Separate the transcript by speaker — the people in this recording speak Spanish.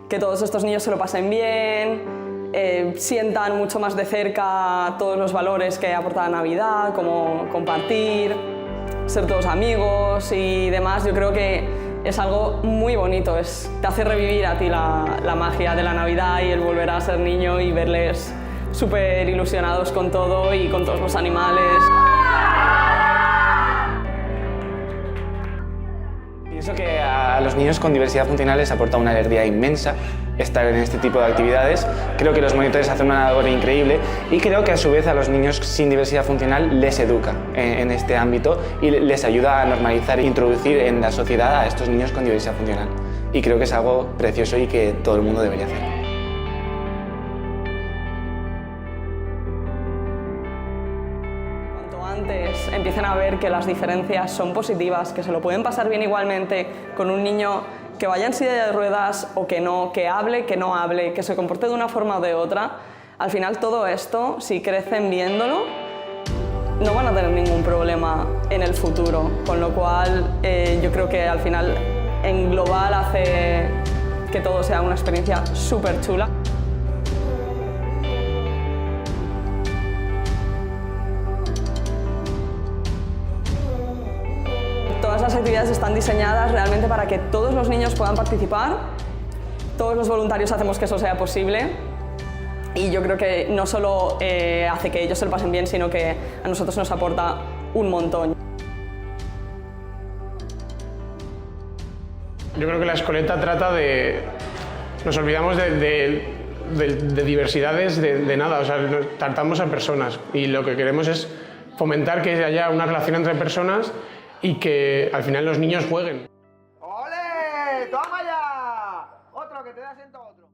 Speaker 1: Que todos estos niños se lo pasen bien, sientan mucho más de cerca todos los valores que aporta la Navidad, como compartir, ser todos amigos y demás. Yo creo que es algo muy bonito, te hace revivir a ti la magia de la Navidad y el volver a ser niño y verles súper ilusionados con todo y con todos los animales.
Speaker 2: Pienso que a los niños con diversidad funcional les aporta una alegría inmensa estar en este tipo de actividades. Creo que los monitores hacen una labor increíble y creo que a su vez a los niños sin diversidad funcional les educa en este ámbito y les ayuda a normalizar e introducir en la sociedad a estos niños con diversidad funcional. Y creo que es algo precioso y que todo el mundo debería hacer.
Speaker 1: Antes empiecen a ver que las diferencias son positivas, que se lo pueden pasar bien igualmente con un niño que vaya en silla de ruedas o que no, que hable, que no hable, que se comporte de una forma o de otra. Al final todo esto, si crecen viéndolo, no van a tener ningún problema en el futuro, con lo cual yo creo que al final en global hace que todo sea una experiencia súper chula. Todas las actividades están diseñadas realmente para que todos los niños puedan participar, todos los voluntarios hacemos que eso sea posible y yo creo que no solo hace que ellos se lo pasen bien, sino que a nosotros nos aporta un montón.
Speaker 3: Yo creo que la escoleta trata de... Nos olvidamos de diversidades de nada, o sea, tratamos a personas y lo que queremos es fomentar que haya una relación entre personas y que al final los niños jueguen.
Speaker 4: ¡Ole! ¡Toma ya! Otro que te da asiento a otro.